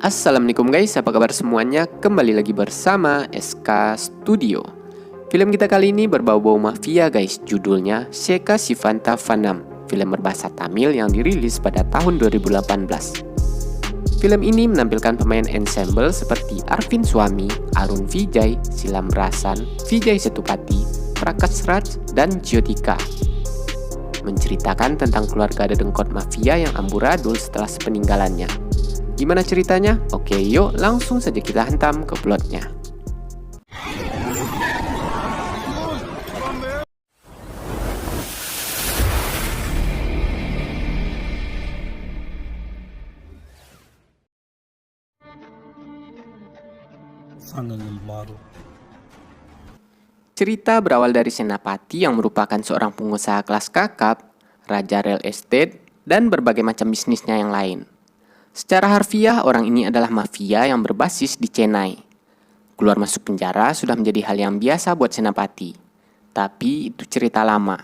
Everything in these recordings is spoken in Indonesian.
Assalamualaikum guys, apa kabar semuanya? Kembali lagi bersama SK Studio. Film kita kali ini berbau-bau mafia guys. Judulnya Sheka Shivanta Vanam. Film berbahasa Tamil yang dirilis pada tahun 2018. Film ini menampilkan pemain ensemble seperti Arvin Suami, Arun Vijay, Silam Rasan, Vijay Setupati, Prakash Raj, dan Jyotika. Menceritakan tentang keluarga dedengkot mafia yang amburadul setelah sepeninggalannya. Gimana ceritanya? Oke, yuk langsung saja kita hantam ke plotnya. Cerita berawal dari Senapati yang merupakan seorang pengusaha kelas kakap, raja real estate, dan berbagai macam bisnisnya yang lain. Secara harfiah, orang ini adalah mafia yang berbasis di Chennai. Keluar masuk penjara sudah menjadi hal yang biasa buat Senapati. Tapi itu cerita lama.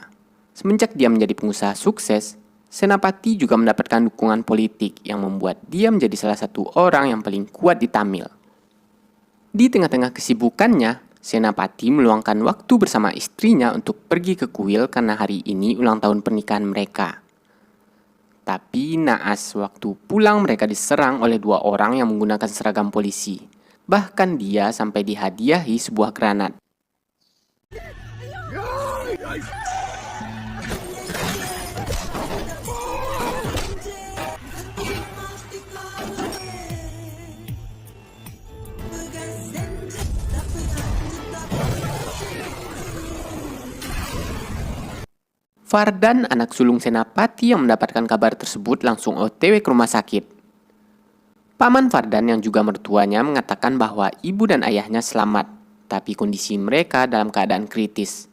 Semenjak dia menjadi pengusaha sukses, Senapati juga mendapatkan dukungan politik yang membuat dia menjadi salah satu orang yang paling kuat di Tamil. Di tengah-tengah kesibukannya, Senapati meluangkan waktu bersama istrinya untuk pergi ke kuil karena hari ini ulang tahun pernikahan mereka. Tapi naas, waktu pulang mereka diserang oleh dua orang yang menggunakan seragam polisi. Bahkan dia sampai dihadiahi sebuah granat. Fardan, anak sulung Senapati yang mendapatkan kabar tersebut langsung OTW ke rumah sakit. Paman Fardan yang juga mertuanya mengatakan bahwa ibu dan ayahnya selamat, tapi kondisi mereka dalam keadaan kritis.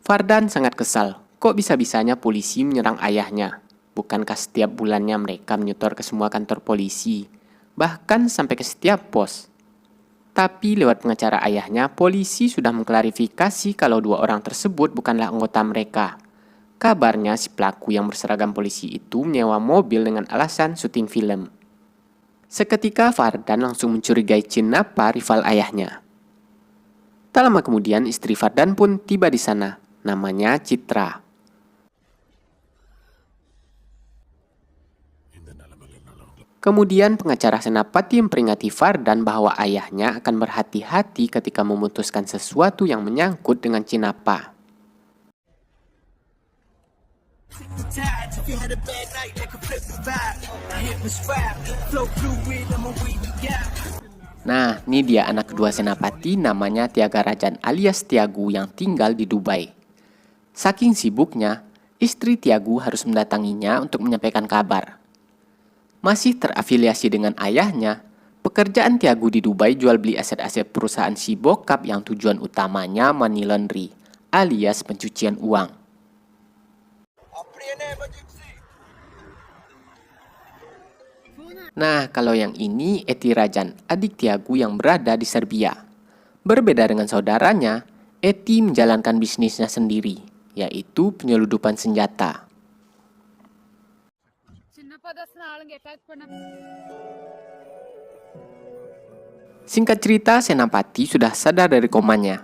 Fardan sangat kesal, kok bisa-bisanya polisi menyerang ayahnya? Bukankah setiap bulannya mereka menyetor ke semua kantor polisi, bahkan sampai ke setiap pos? Tapi lewat pengacara ayahnya, polisi sudah mengklarifikasi kalau dua orang tersebut bukanlah anggota mereka. Kabarnya si pelaku yang berseragam polisi itu menyewa mobil dengan alasan syuting film. Seketika Fardan langsung mencurigai Chinnappa, rival ayahnya. Tak lama kemudian istri Fardan pun tiba di sana, namanya Citra. Kemudian pengacara Senapati memperingati Fardan bahwa ayahnya akan berhati-hati ketika memutuskan sesuatu yang menyangkut dengan Chinnappa. Nah, ini dia anak kedua Senapati namanya Tyagarajan alias Tiagu yang tinggal di Dubai. Saking sibuknya, istri Tiagu harus mendatanginya untuk menyampaikan kabar. Masih terafiliasi dengan ayahnya, pekerjaan Tiagu di Dubai jual beli aset-aset perusahaan si bokap yang tujuan utamanya money laundry alias pencucian uang. Nah, kalau yang ini Eti Rajan, adik Tiagu yang berada di Serbia. Berbeda dengan saudaranya, Eti menjalankan bisnisnya sendiri, yaitu penyeludupan senjata. Singkat cerita, Senapati sudah sadar dari komanya.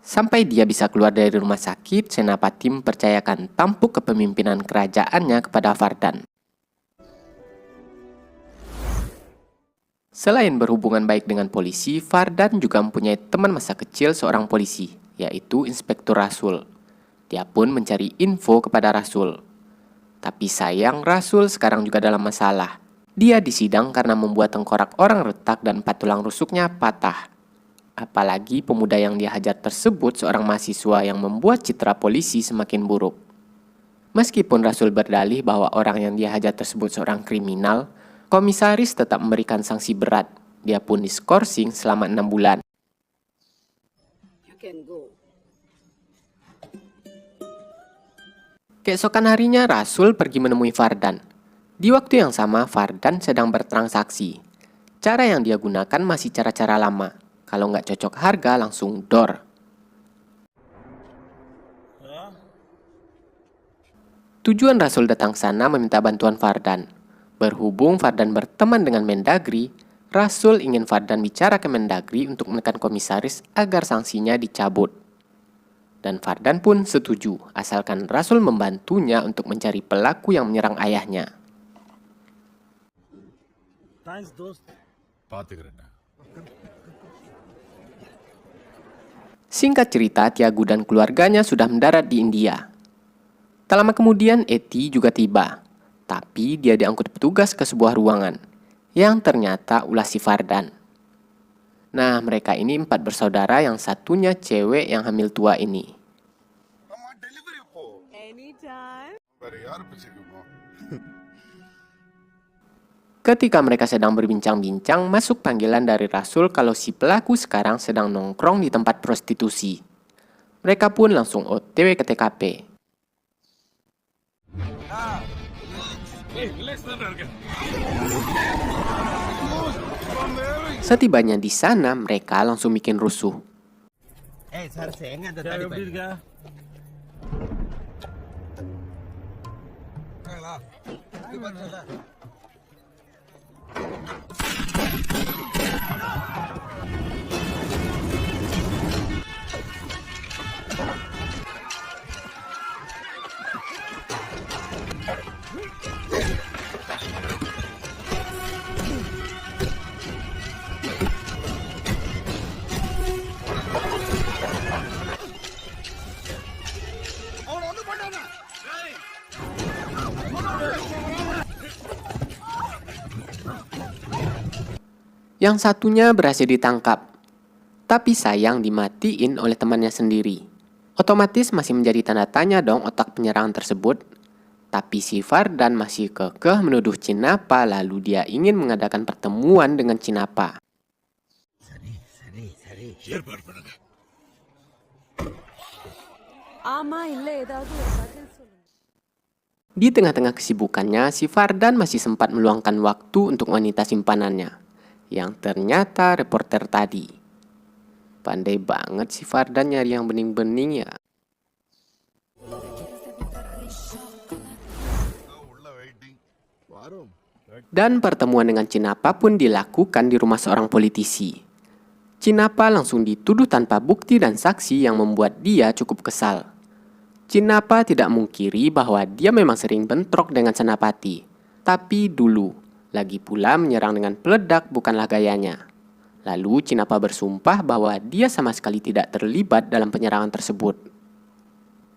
Sampai dia bisa keluar dari rumah sakit, Senapati mempercayakan tampuk kepemimpinan kerajaannya kepada Fardan. Selain berhubungan baik dengan polisi, Fardan juga mempunyai teman masa kecil seorang polisi, yaitu Inspektur Rasul. Dia pun mencari info kepada Rasul. Tapi sayang, Rasul sekarang juga dalam masalah. Dia disidang karena membuat tengkorak orang retak dan 4 tulang rusuknya patah. Apalagi pemuda yang dia hajar tersebut seorang mahasiswa yang membuat citra polisi semakin buruk. Meskipun Rasul berdalih bahwa orang yang dia hajar tersebut seorang kriminal, komisaris tetap memberikan sanksi berat. Dia pun diskorsing selama 6 bulan. Keesokan harinya Rasul pergi menemui Fardan. Di waktu yang sama Fardan sedang bertransaksi. Cara yang dia gunakan masih cara-cara lama. Kalau nggak cocok harga langsung door. Tujuan Rasul datang sana meminta bantuan Fardan. Berhubung Fardan berteman dengan Mendagri, Rasul ingin Fardan bicara ke Mendagri untuk menekan komisaris agar sanksinya dicabut. Dan Fardan pun setuju, asalkan Rasul membantunya untuk mencari pelaku yang menyerang ayahnya. Singkat cerita, Tiago dan keluarganya sudah mendarat di India. Tak lama kemudian, Eti juga tiba. Tapi dia diangkut petugas ke sebuah ruangan, yang ternyata ulah si Fardan. Nah, mereka ini 4 bersaudara, yang satunya cewek yang hamil tua ini. Ketika mereka sedang berbincang-bincang, masuk panggilan dari Rasul kalau si pelaku sekarang sedang nongkrong di tempat prostitusi. Mereka pun langsung OTW ke TKP. Setibanya di sana, mereka langsung bikin rusuh. Yang satunya berhasil ditangkap, tapi sayang dimatiin oleh temannya sendiri. Otomatis masih menjadi tanda tanya dong otak penyerangan tersebut. Tapi si Fardan masih kekeh menuduh Cinapa, lalu dia ingin mengadakan pertemuan dengan Cinapa. Di tengah-tengah kesibukannya, si Fardan masih sempat meluangkan waktu untuk wanita simpanannya, yang ternyata reporter tadi. Pandai banget si Fardan nyari yang bening-bening ya. Dan pertemuan dengan Cinapa pun dilakukan di rumah seorang politisi. Cinapa langsung dituduh tanpa bukti dan saksi yang membuat dia cukup kesal. Cinapa tidak mungkiri bahwa dia memang sering bentrok dengan Senapati, tapi dulu. Lagi pula menyerang dengan peledak bukanlah gayanya. Lalu Cinapa bersumpah bahwa dia sama sekali tidak terlibat dalam penyerangan tersebut.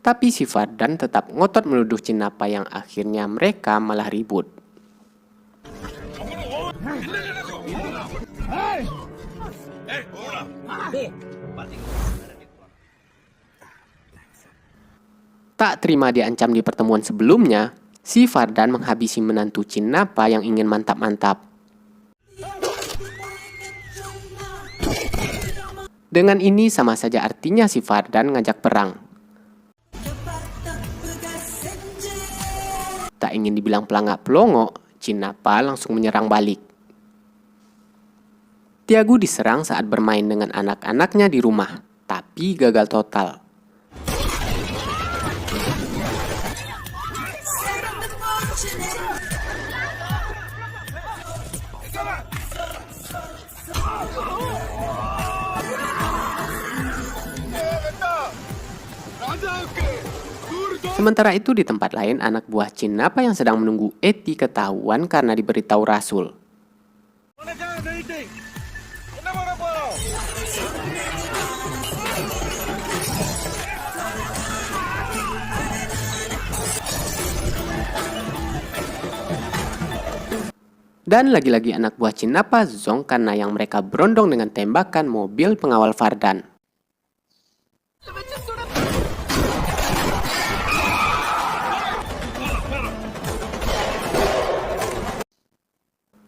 Tapi si Fardan tetap ngotot menuduh Cinapa yang akhirnya mereka malah ribut. Tak terima diancam di pertemuan sebelumnya, si Fardan menghabisi menantu Cinapa yang ingin mantap-mantap. Dengan ini sama saja artinya si Fardan ngajak perang. Tak ingin dibilang pelangak-pelongo, Cinapa langsung menyerang balik. Tiago diserang saat bermain dengan anak-anaknya di rumah, tapi gagal total. Sementara itu di tempat lain, anak buah Cinapa yang sedang menunggu Eti ketahuan karena diberitahu Rasul. Dan lagi-lagi anak buah Cinapa zonk karena yang mereka berondong dengan tembakan mobil pengawal Fardan.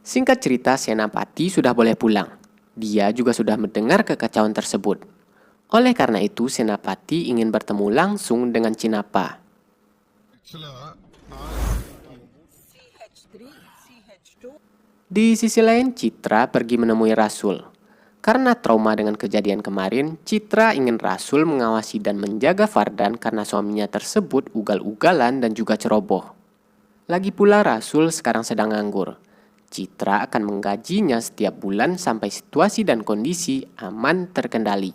Singkat cerita, Senapati sudah boleh pulang. Dia juga sudah mendengar kekacauan tersebut. Oleh karena itu, Senapati ingin bertemu langsung dengan Cinapa. Di sisi lain, Citra pergi menemui Rasul. Karena trauma dengan kejadian kemarin, Citra ingin Rasul mengawasi dan menjaga Fardan karena suaminya tersebut ugal-ugalan dan juga ceroboh. Lagi pula Rasul sekarang sedang nganggur. Citra akan menggajinya setiap bulan sampai situasi dan kondisi aman terkendali.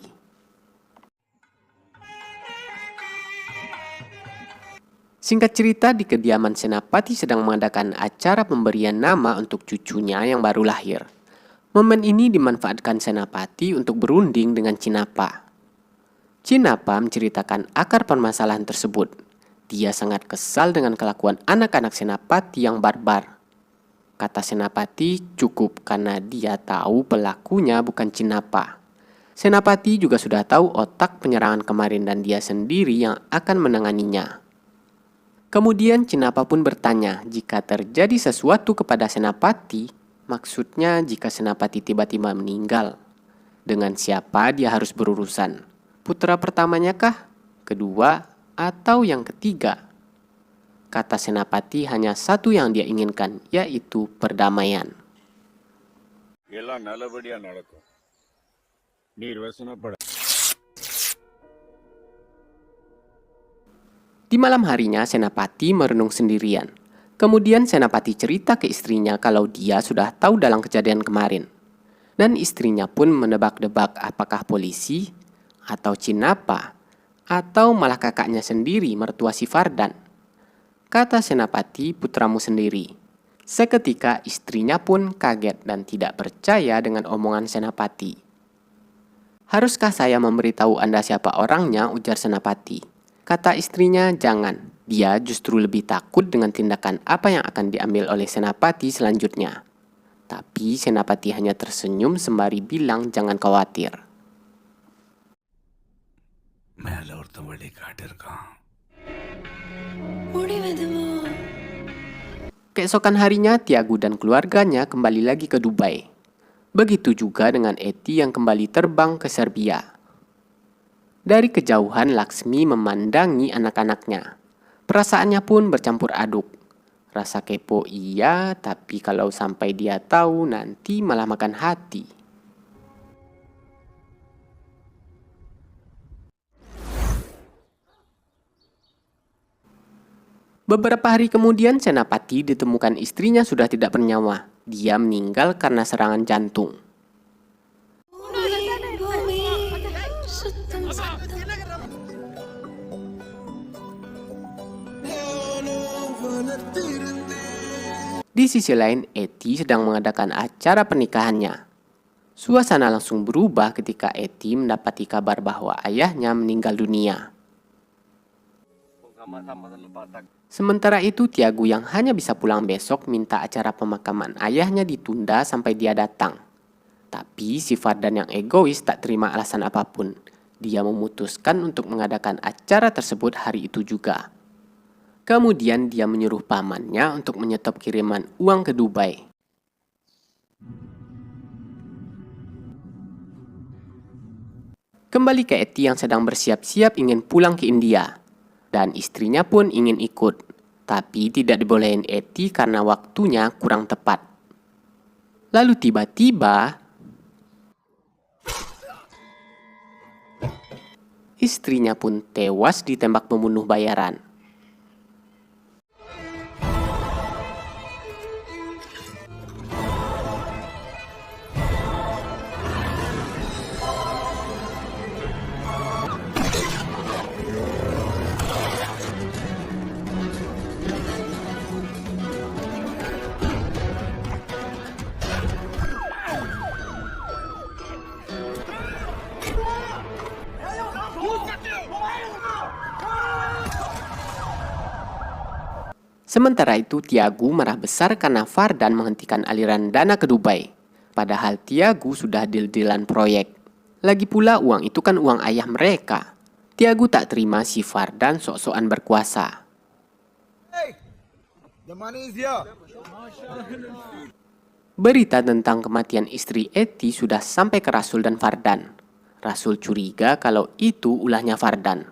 Singkat cerita, di kediaman Senapati sedang mengadakan acara pemberian nama untuk cucunya yang baru lahir. Momen ini dimanfaatkan Senapati untuk berunding dengan Cinapa. Cinapa menceritakan akar permasalahan tersebut. Dia sangat kesal dengan kelakuan anak-anak Senapati yang barbar. Kata Senapati, cukup karena dia tahu pelakunya bukan Cinapa. Senapati juga sudah tahu otak penyerangan kemarin dan dia sendiri yang akan menanganinya. Kemudian Cinapa pun bertanya jika terjadi sesuatu kepada Senapati, maksudnya jika Senapati tiba-tiba meninggal. Dengan siapa dia harus berurusan? Putra pertamanya kah? Kedua? Atau yang ketiga? Kata Senapati hanya satu yang dia inginkan, yaitu perdamaian. Di malam harinya Senapati merenung sendirian. Kemudian Senapati cerita ke istrinya kalau dia sudah tahu dalam kejadian kemarin. Dan istrinya pun menebak-debak apakah polisi, atau Cinapa, atau malah kakaknya sendiri mertua si Fardan. Kata Senapati, putramu sendiri. Seketika istrinya pun kaget dan tidak percaya dengan omongan Senapati. Haruskah saya memberitahu Anda siapa orangnya, ujar Senapati. Kata istrinya, jangan. Dia justru lebih takut dengan tindakan apa yang akan diambil oleh Senapati selanjutnya. Tapi Senapati hanya tersenyum sembari bilang jangan khawatir. Keesokan harinya, Tiago dan keluarganya kembali lagi ke Dubai. Begitu juga dengan Eti yang kembali terbang ke Serbia. Dari kejauhan, Laksmi memandangi anak-anaknya. Perasaannya pun bercampur aduk. Rasa kepo iya, tapi kalau sampai dia tahu nanti malah makan hati. Beberapa hari kemudian Senapati ditemukan istrinya sudah tidak bernyawa. Dia meninggal karena serangan jantung. Di sisi lain, Eti sedang mengadakan acara pernikahannya. Suasana langsung berubah ketika Eti mendapati kabar bahwa ayahnya meninggal dunia. Sementara itu, Tiago yang hanya bisa pulang besok minta acara pemakaman ayahnya ditunda sampai dia datang. Tapi si Fardan yang egois tak terima alasan apapun. Dia memutuskan untuk mengadakan acara tersebut hari itu juga. Kemudian dia menyuruh pamannya untuk menyetop kiriman uang ke Dubai. Kembali ke Eti yang sedang bersiap-siap ingin pulang ke India. Dan istrinya pun ingin ikut, tapi tidak dibolehin Eti karena waktunya kurang tepat. Lalu tiba-tiba, istrinya pun tewas ditembak pembunuh bayaran. Sementara itu, Tiago marah besar karena Fardan menghentikan aliran dana ke Dubai. Padahal Tiago sudah deal-dealan proyek. Lagi pula uang itu kan uang ayah mereka. Tiago tak terima si Fardan sok-sokan berkuasa. Berita tentang kematian istri Eti sudah sampai ke Rasul dan Fardan. Rasul curiga kalau itu ulahnya Fardan.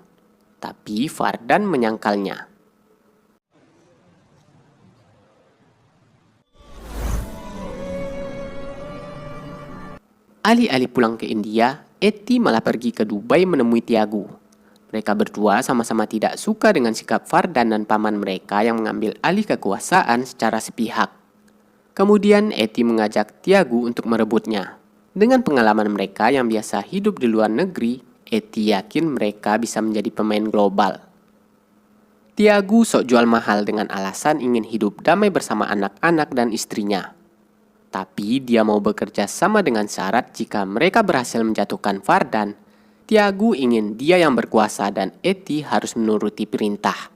Tapi Fardan menyangkalnya. Alih-alih pulang ke India, Eti malah pergi ke Dubai menemui Tiago. Mereka berdua sama-sama tidak suka dengan sikap Fardan dan paman mereka yang mengambil alih kekuasaan secara sepihak. Kemudian Eti mengajak Tiagu untuk merebutnya. Dengan pengalaman mereka yang biasa hidup di luar negeri, Eti yakin mereka bisa menjadi pemain global. Tiagu sok jual mahal dengan alasan ingin hidup damai bersama anak-anak dan istrinya. Tapi dia mau bekerja sama dengan syarat jika mereka berhasil menjatuhkan Vardan, Tiagu ingin dia yang berkuasa dan Eti harus menuruti perintah.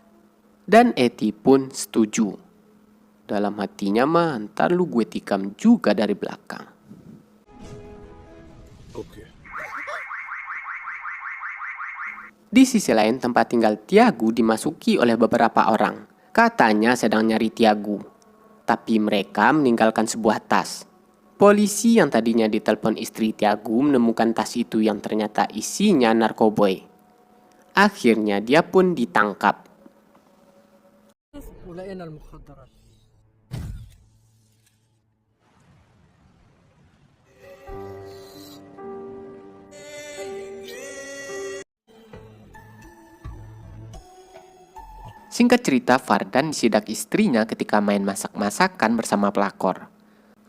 Dan Eti pun setuju. Dalam hatinya mah, ntar lu gue tikam juga dari belakang. Oke. Di sisi lain, tempat tinggal Tiagu dimasuki oleh beberapa orang. Katanya sedang nyari Tiagu. Tapi mereka meninggalkan sebuah tas. Polisi yang tadinya ditelepon istri Tiagu menemukan tas itu yang ternyata isinya narkoboy. Akhirnya dia pun ditangkap. Singkat cerita, Vardan disidak istrinya ketika main masak-masakan bersama pelakor.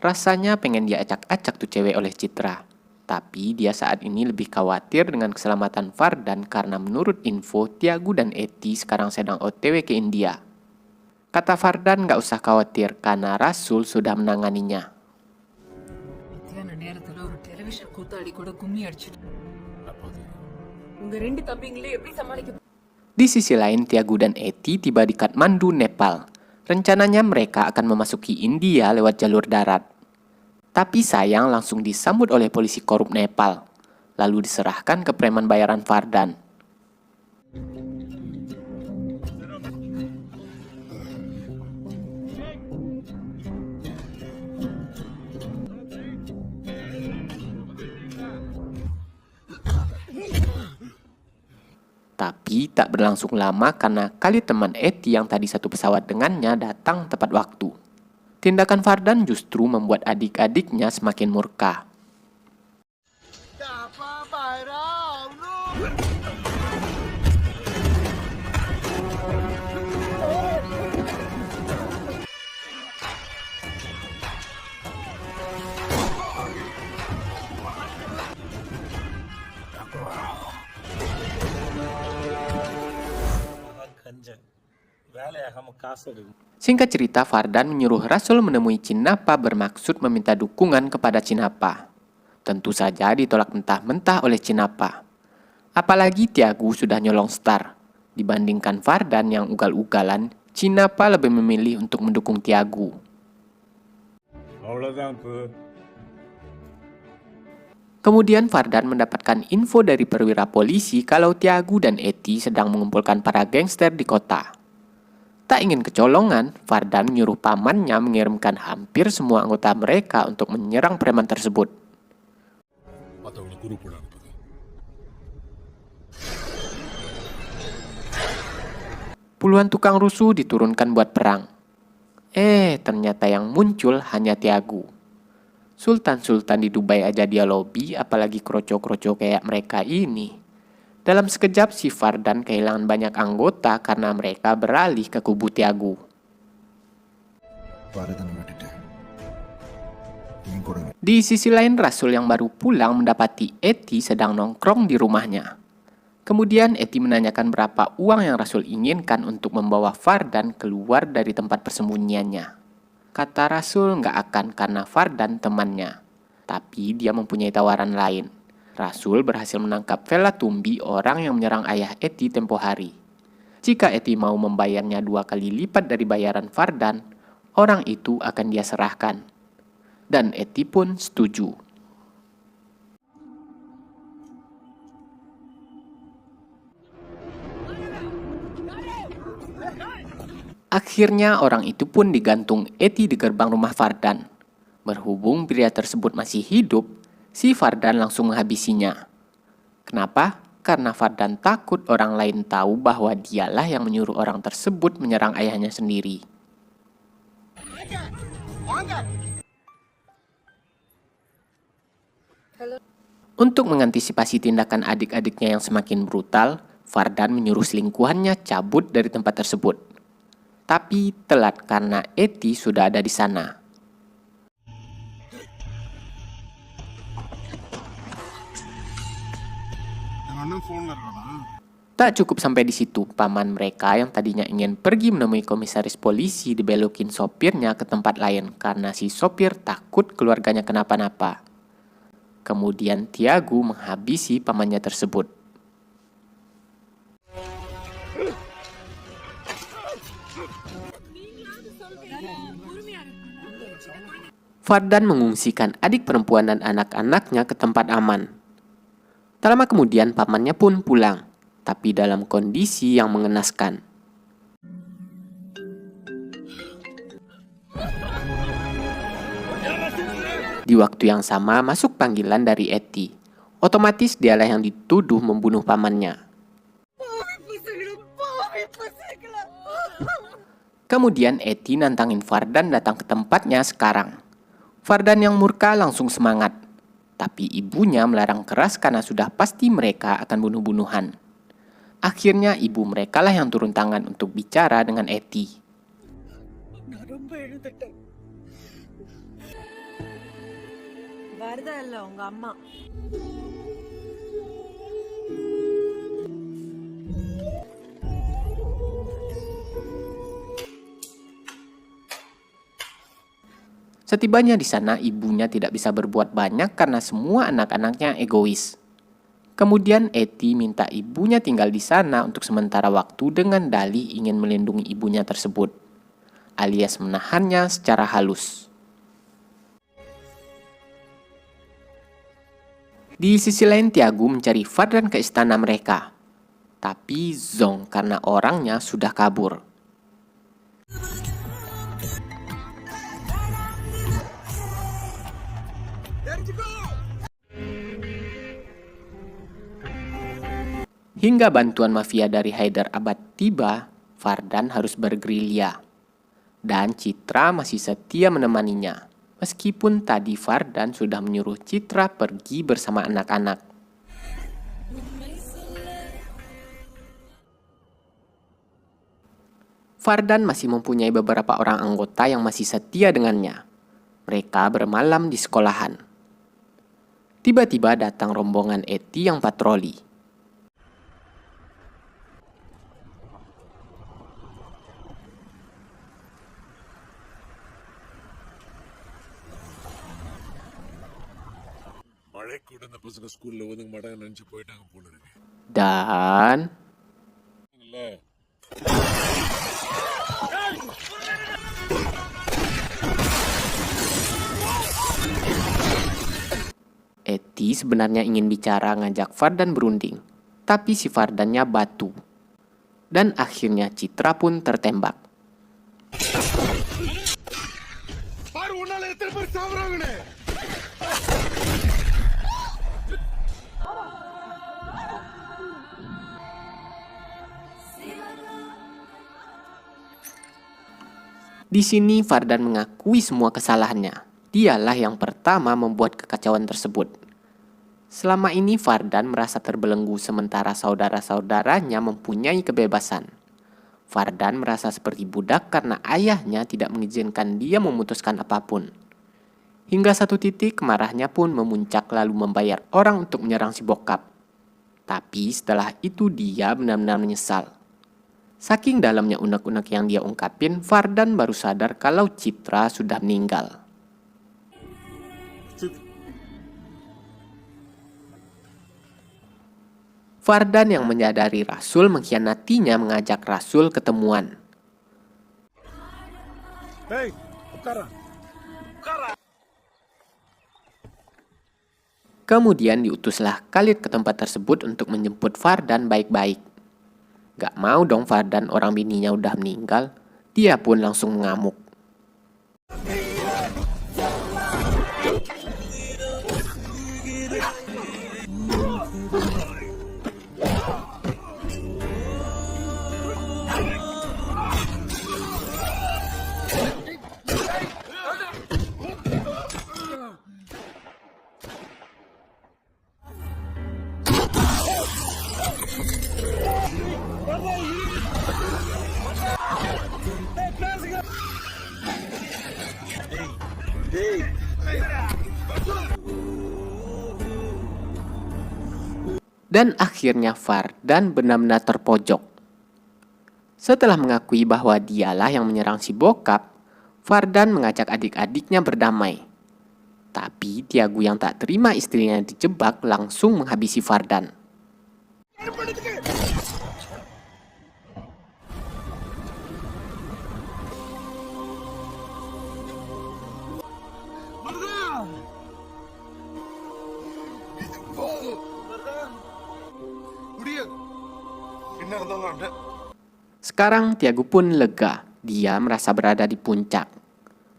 Rasanya pengen dia acak-acak tuh cewek oleh Citra. Tapi dia saat ini lebih khawatir dengan keselamatan Vardan karena menurut info, Tiagu dan Eti sekarang sedang OTW ke India. Kata Vardan nggak usah khawatir karena Rasul sudah menanganinya. மத்தியான நேரத்துல ஒரு டெலிவிஷன் கூத்தாடி கூட கும்மி அடிச்சிட்டு உங்க ரெண்டு தம்பிங்களே எப்படி சமாளிக்க. Di sisi lain, Tiagu dan Eti tiba di Kathmandu, Nepal. Rencananya mereka akan memasuki India lewat jalur darat. Tapi sayang langsung disambut oleh polisi korup Nepal. Lalu diserahkan ke preman bayaran Vardan. Tapi tak berlangsung lama karena Khalid teman Eti yang tadi satu pesawat dengannya datang tepat waktu. Tindakan Vardan justru membuat adik-adiknya semakin murka. Singkat cerita, Vardan menyuruh Rasul menemui Cinapa bermaksud meminta dukungan kepada Cinapa. Tentu saja ditolak mentah-mentah oleh Cinapa. Apalagi Tiagu sudah nyolong star. Dibandingkan Vardan yang ugal-ugalan, Cinapa lebih memilih untuk mendukung Tiagu. Kemudian Vardan mendapatkan info dari perwira polisi kalau Tiagu dan Eti sedang mengumpulkan para gangster di kota. Tak ingin kecolongan, Vardan menyuruh pamannya mengirimkan hampir semua anggota mereka untuk menyerang preman tersebut. Puluhan tukang rusuh diturunkan buat perang. Ternyata yang muncul hanya Tiagu. Sultan-sultan di Dubai aja dia lobby, apalagi kroco-kroco kayak mereka ini. Dalam sekejap, si Vardan kehilangan banyak anggota karena mereka beralih ke kubu Tiagu. Di sisi lain, Rasul yang baru pulang mendapati Eti sedang nongkrong di rumahnya. Kemudian Eti menanyakan berapa uang yang Rasul inginkan untuk membawa Vardan keluar dari tempat persembunyiannya. Kata Rasul nggak akan karena Vardan temannya. Tapi dia mempunyai tawaran lain. Rasul berhasil menangkap Vela Tumbi, orang yang menyerang ayah Eti tempo hari. Jika Eti mau membayarnya 2 kali lipat dari bayaran Vardan, orang itu akan dia serahkan. Dan Eti pun setuju. Akhirnya orang itu pun digantung Eti di gerbang rumah Vardan. Berhubung pria tersebut masih hidup, si Vardan langsung menghabisinya. Kenapa? Karena Vardan takut orang lain tahu bahwa dialah yang menyuruh orang tersebut menyerang ayahnya sendiri. Untuk mengantisipasi tindakan adik-adiknya yang semakin brutal, Vardan menyuruh selingkuhannya cabut dari tempat tersebut. Tapi telat karena Eti sudah ada di sana. Tak cukup sampai di situ, paman mereka yang tadinya ingin pergi menemui komisaris polisi dibelokin sopirnya ke tempat lain karena si sopir takut keluarganya kenapa-napa. Kemudian Tiago menghabisi pamannya tersebut. Fardan mengungsikan adik perempuan dan anak-anaknya ke tempat aman. Tak lama kemudian pamannya pun pulang, tapi dalam kondisi yang mengenaskan. Di waktu yang sama masuk panggilan dari Eti. Otomatis dialah yang dituduh membunuh pamannya. Kemudian Eti nantangin Fardan datang ke tempatnya sekarang. Fardan yang murka langsung semangat. Tapi ibunya melarang keras karena sudah pasti mereka akan bunuh-bunuhan. Akhirnya ibu mereka lah yang turun tangan untuk bicara dengan Eti. Setibanya di sana, ibunya tidak bisa berbuat banyak karena semua anak-anaknya egois. Kemudian Eti minta ibunya tinggal di sana untuk sementara waktu dengan dalih ingin melindungi ibunya tersebut, alias menahannya secara halus. Di sisi lain, Tiago mencari Fardan ke istana mereka, tapi zonk karena orangnya sudah kabur. Hingga bantuan mafia dari Haidar Abad tiba, Fardan harus bergerilya. Dan Citra masih setia menemaninya, meskipun tadi Fardan sudah menyuruh Citra pergi bersama anak-anak. Fardan masih mempunyai beberapa orang anggota yang masih setia dengannya. Mereka bermalam di sekolahan. Tiba-tiba datang rombongan Eti yang patroli. Dan Eti sebenarnya ingin bicara ngajak Fardan berunding, tapi si Fardannya batu. Dan akhirnya Citra pun tertembak. Di sini Fardan mengakui semua kesalahannya. Dialah yang pertama membuat kekacauan tersebut. Selama ini Fardan merasa terbelenggu sementara saudara-saudaranya mempunyai kebebasan. Fardan merasa seperti budak karena ayahnya tidak mengizinkan dia memutuskan apapun. Hingga satu titik kemarahannya pun memuncak lalu membayar orang untuk menyerang si bokap. Tapi setelah itu dia benar-benar menyesal. Saking dalamnya unek-unek yang dia ungkapin, Fardan baru sadar kalau Citra sudah meninggal. Fardan yang menyadari Rasul mengkhianatinya mengajak Rasul ketemuan. Hei, kemudian diutuslah Khalid ke tempat tersebut untuk menjemput Fardan baik-baik. Gak mau dong Fardan, orang bininya udah meninggal. Dia pun langsung mengamuk. Dan akhirnya Vardan benar-benar terpojok. Setelah mengakui bahwa dialah yang menyerang si bokap, Vardan mengajak adik-adiknya berdamai. Tapi Tiago yang tak terima istrinya dijebak langsung menghabisi Vardan. Sekarang Tiago pun lega, dia merasa berada di puncak.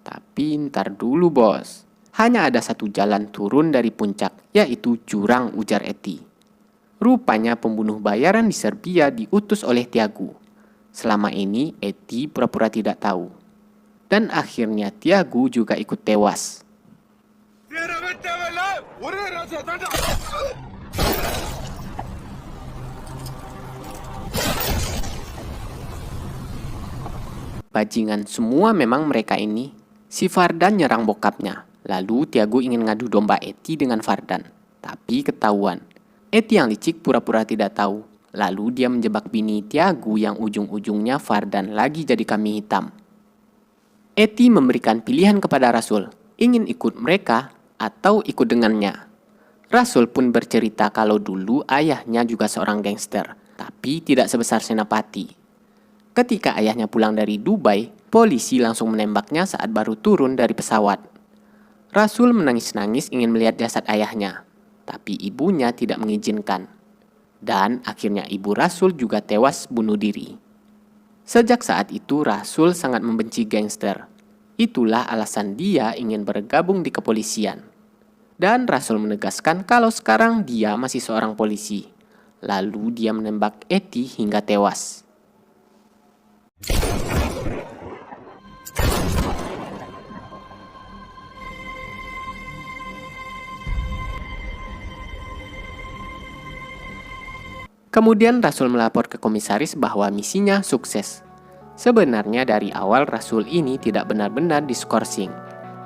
Tapi ntar dulu bos, hanya ada satu jalan turun dari puncak, yaitu jurang, ujar Eti. Rupanya pembunuh bayaran di Serbia diutus oleh Tiago. Selama ini Eti pura-pura tidak tahu. Dan akhirnya Tiago juga ikut tewas. Bajingan semua memang mereka ini. Si Vardan nyerang bokapnya. Lalu Tiago ingin ngadu domba Eti dengan Vardan. Tapi ketahuan. Eti yang licik pura-pura tidak tahu. Lalu dia menjebak bini Tiago yang ujung-ujungnya Vardan lagi jadi kambing hitam. Eti memberikan pilihan kepada Rasul. Ingin ikut mereka atau ikut dengannya. Rasul pun bercerita kalau dulu ayahnya juga seorang gangster. Tapi tidak sebesar Senapati. Ketika ayahnya pulang dari Dubai, polisi langsung menembaknya saat baru turun dari pesawat. Rasul menangis-nangis ingin melihat jasad ayahnya, tapi ibunya tidak mengizinkan. Dan akhirnya ibu Rasul juga tewas bunuh diri. Sejak saat itu Rasul sangat membenci gangster. Itulah alasan dia ingin bergabung di kepolisian. Dan Rasul menegaskan kalau sekarang dia masih seorang polisi. Lalu dia menembak Eti hingga tewas. Kemudian Rasul melapor ke komisaris bahwa misinya sukses. Sebenarnya dari awal Rasul ini tidak benar-benar diskorsing.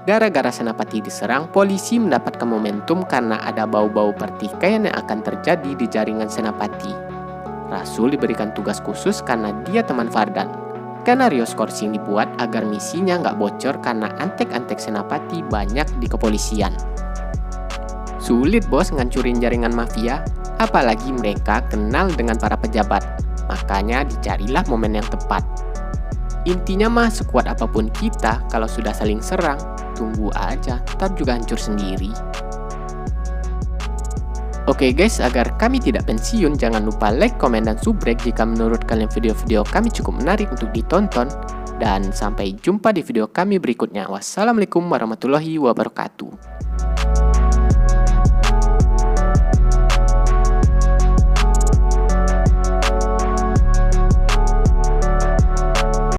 Gara-gara Senapati diserang, polisi mendapatkan momentum karena ada bau-bau pertikaian yang akan terjadi di jaringan Senapati. Rasul diberikan tugas khusus karena dia teman Vardan. Skenario skorsing dibuat agar misinya nggak bocor karena antek-antek Senapati banyak di kepolisian. Sulit bos ngancurin jaringan mafia, apalagi mereka kenal dengan para pejabat. Makanya dicarilah momen yang tepat. Intinya mah sekuat apapun kita, kalau sudah saling serang, tunggu aja, ntar juga hancur sendiri. Oke guys, agar kami tidak pensiun, jangan lupa like, komen, dan subrek jika menurut kalian video-video kami cukup menarik untuk ditonton. Dan sampai jumpa di video kami berikutnya. Wassalamualaikum warahmatullahi wabarakatuh.